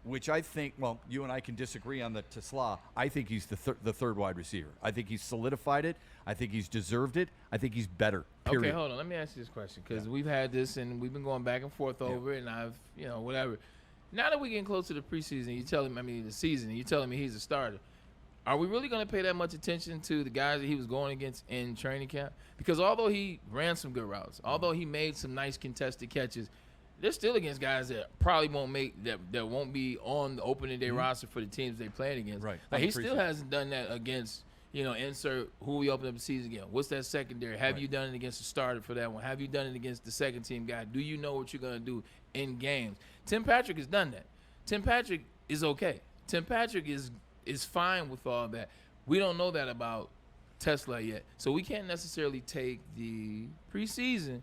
which I think, well, you and I can disagree on the TeSlaa. I think he's the third wide receiver. I think he's solidified it. I think he's deserved it. I think he's better, period. Okay, hold on. Let me ask you this question because we've had this and we've been going back and forth over it, and I've, whatever. Now that we're getting close to the preseason, the season, and you're telling me he's a starter. Are we really going to pay that much attention to the guys that he was going against in training camp? Because although he ran some good routes, although he made some nice contested catches, they're still against guys that probably won't make that won't be on the opening day roster for the teams they playing against. Right. Like he still hasn't done that against, insert who we open up the season against. What's that secondary? Have you done it against the starter for that one? Have you done it against the second team guy? Do you know what you're going to do in games? Tim Patrick has done that. Tim Patrick is okay. Tim Patrick is fine with all that. We don't know that about TeSlaa yet. So we can't necessarily take the preseason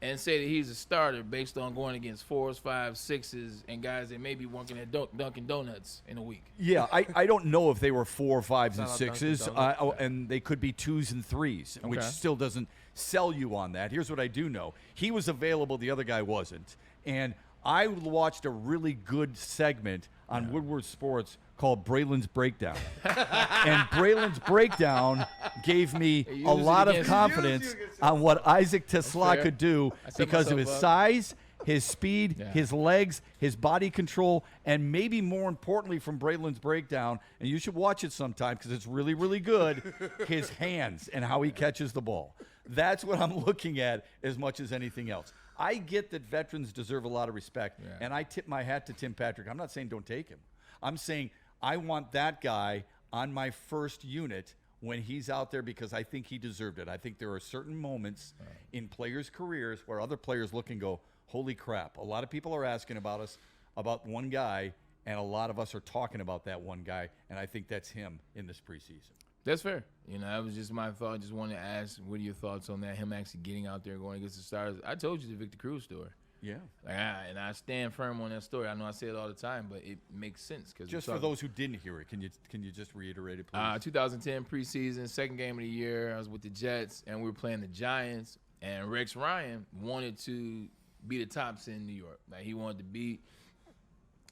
and say that he's a starter based on going against 4s, 5s, 6s, and guys that may be working at Dunkin' Donuts in a week. Yeah, I don't know if they were 4, 5s, and 6s, and they could be 2s and 3s, which still doesn't sell you on that. Here's what I do know. He was available, the other guy wasn't. And I watched a really good segment on Woodward Sports called Braylon's Breakdown. And Braylon's Breakdown gave me a lot of confidence on what Isaac TeSlaa could do because of his size, his speed, his legs, his body control, and maybe more importantly from Braylon's Breakdown, and you should watch it sometime because it's really, really good, his hands and how he catches the ball. That's what I'm looking at as much as anything else. I get that veterans deserve a lot of respect, and I tip my hat to Tim Patrick. I'm not saying don't take him. I'm saying I want that guy on my first unit when he's out there because I think he deserved it. I think there are certain moments in players' careers where other players look and go, holy crap. A lot of people are asking about us, about one guy, and a lot of us are talking about that one guy, and I think that's him in this preseason. That's fair. That was just my thought. Just wanted to ask, what are your thoughts on that, him actually getting out there and going against the stars? I told you the Victor Cruz story. Yeah. And I stand firm on that story. I know I say it all the time, but it makes sense. Just for those who didn't hear it, can you just reiterate it, please? 2010 preseason, second game of the year. I was with the Jets, and we were playing the Giants, and Rex Ryan wanted to be the tops in New York. Like he wanted to beat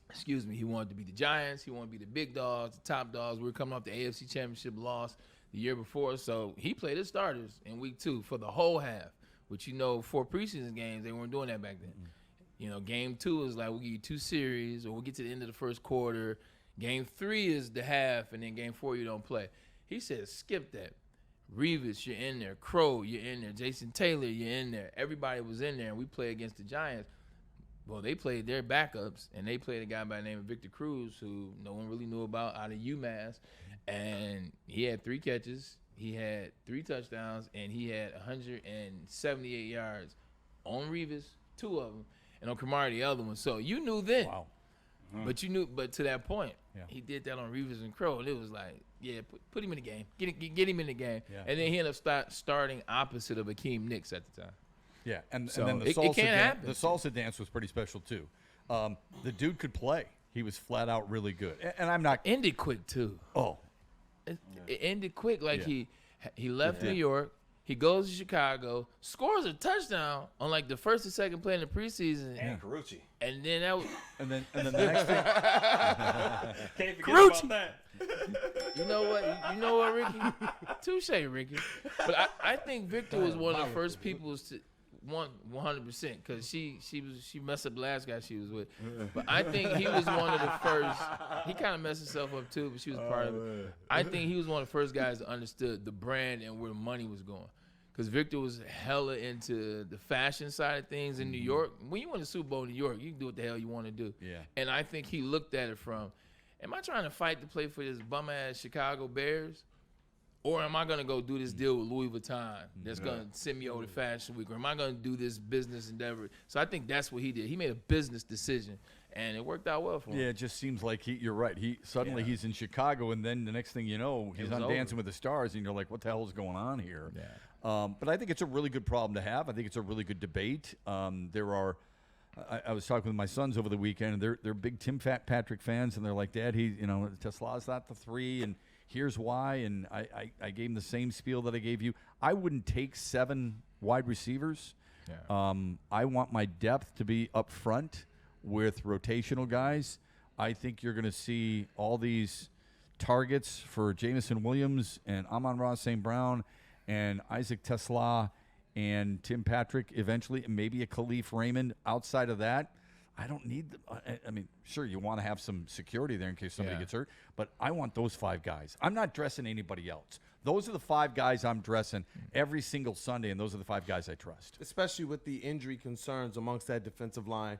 the Giants. He wanted to be the big dogs, the top dogs. We were coming off the AFC Championship loss the year before, so he played his starters in week 2 for the whole half. Which, for preseason games, they weren't doing that back then. Game 2 is like we'll give you 2 series, or we'll get to the end of the first quarter. Game 3 is the half, and then game 4 you don't play. He said, skip that. Revis, you're in there. Crow, you're in there. Jason Taylor, you're in there. Everybody was in there, and we played against the Giants. Well, they played their backups, and they played a guy by the name of Victor Cruz, who no one really knew about, out of UMass. And he had 3 catches. He had 3 touchdowns, and he had 178 yards on Revis, 2 of them, and on Kamara, the other one. So you knew then. Wow. But to that point, he did that on Revis and Crow, and it was like, put him in the game. Get him in the game. Yeah. And then he ended up starting opposite of Akeem Nicks at the time. Yeah, and so then the salsa dance was pretty special too. The dude could play. He was flat out really good. And I'm not... Ended quick too. Oh. It ended quick. Like he left New York. He goes to Chicago, scores a touchdown on like the first or second play in the preseason. And Carucci. And then that was, and then the next thing. Can't forget Carucci. about that. You know what, Ricky? Touche, Ricky. But I think Victor was one of the first people to 100% because she messed up the last guy she was with. But I think he was one of the first. He kind of messed himself up too, but she was part of it. I think he was one of the first guys that understood the brand and where the money was going. Because Victor was hella into the fashion side of things in New York. When you win the Super Bowl in New York, you can do what the hell you want to do. Yeah. And I think he looked at it from, am I trying to fight to play for this bum-ass Chicago Bears? Or am I going to go do this deal with Louis Vuitton that's going to send me over to Fashion Week? Or am I going to do this business endeavor? So I think that's what he did. He made a business decision, and it worked out well for him. Yeah, it just seems like you're right. He's in Chicago, and then the next thing you know, he's on Dancing with the Stars, and you're like, what the hell is going on here? Yeah. But I think it's a really good problem to have. I think it's a really good debate. I was talking with my sons over the weekend, and they're big Tim Patrick fans, and they're like, Dad, TeSlaa's not the 3, and here's why. And I gave him the same spiel that I gave you. I wouldn't take 7 wide receivers. Yeah. I want my depth to be up front with rotational guys. I think you're going to see all these targets for Jamison Williams and Amon-Ra St. Brown and Isaac TeSlaa and Tim Patrick eventually, and maybe a Khalif Raymond. Outside of that, I don't need them. I mean, sure, you want to have some security there in case somebody gets hurt, but I want those 5 guys. I'm not dressing anybody else. Those are the 5 guys I'm dressing every single Sunday, and those are the 5 guys I trust. Especially with the injury concerns amongst that defensive line.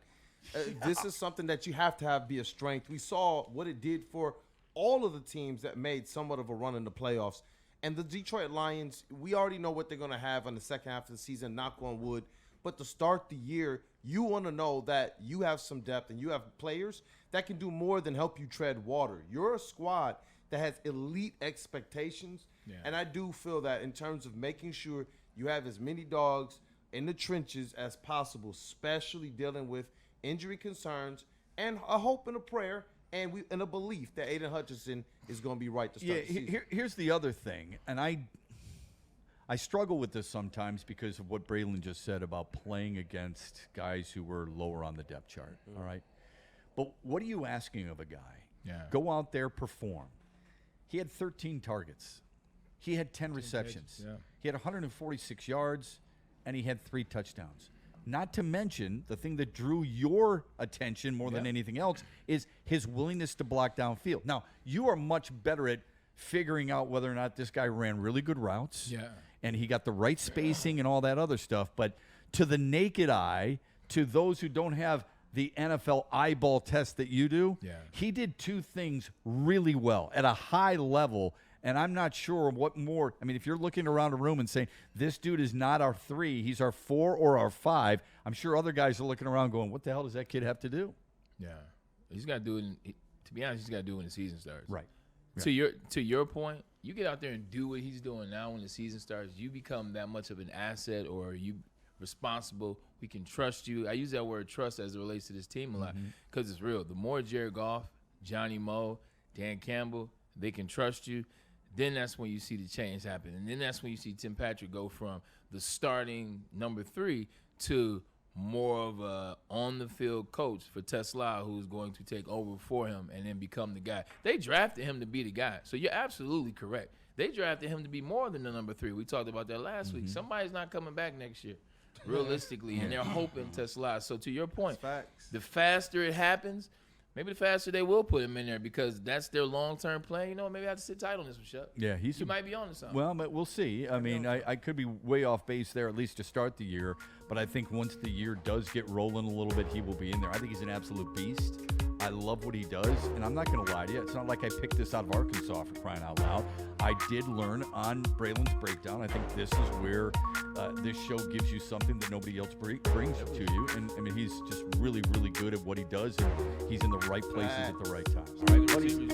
This is something that you have to be a strength. We saw what it did for all of the teams that made somewhat of a run in the playoffs. And the Detroit Lions, we already know what they're going to have in the second half of the season, knock on wood. But to start the year, you want to know that you have some depth and you have players that can do more than help you tread water. You're a squad that has elite expectations. Yeah. And I do feel that in terms of making sure you have as many dogs in the trenches as possible, especially dealing with injury concerns and a hope and a prayer and a belief that Aiden Hutchinson is going to be right to start the season. Here's the other thing, and I struggle with this sometimes because of what Braylon just said about playing against guys who were lower on the depth chart, all right? But what are you asking of a guy? Yeah. Go out there, perform. He had 13 targets. He had 10 receptions. Yeah. He had 146 yards, and he had 3 touchdowns. Not to mention, the thing that drew your attention more than anything else is his willingness to block downfield. Now, you are much better at figuring out whether or not this guy ran really good routes. Yeah. And he got the right spacing and all that other stuff. But to the naked eye, to those who don't have the NFL eyeball test that you do, he did 2 things really well at a high level. And I'm not sure what more. I mean, if you're looking around a room and saying, this dude is not our 3, he's our 4 or our 5, I'm sure other guys are looking around going, what the hell does that kid have to do? Yeah. He's got to do it. To be honest, he's got to do it when the season starts. Right. To your point, you get out there and do what he's doing now when the season starts, you become that much of an asset, or you responsible. We can trust you. I use that word trust as it relates to this team a lot because it's real. The more Jared Goff, Johnny Moe, Dan Campbell, they can trust you, then that's when you see the change happen. And then that's when you see Tim Patrick go from the starting number 3 to more of a on-the-field coach for TeSlaa, who's going to take over for him and then become the guy. They drafted him to be the guy. So you're absolutely correct. They drafted him to be more than the number 3. We talked about that last week. Somebody's not coming back next year, realistically, and they're hoping TeSlaa. So to your point, the faster it happens, maybe the faster they will put him in there because that's their long-term plan. You know, maybe I have to sit tight on this one, Shep. Yeah, you might be on to something. Well, but we'll see. I mean, I could be way off base there, at least to start the year. But I think once the year does get rolling a little bit, he will be in there. I think he's an absolute beast. I love what he does, and I'm not going to lie to you. It's not like I picked this out of Arkansas, for crying out loud. I did learn on Braylon's breakdown. I think this is where this show gives you something that nobody else brings to you. And, I mean, he's just really, really good at what he does, and he's in the right places at the right times. All right, buddy?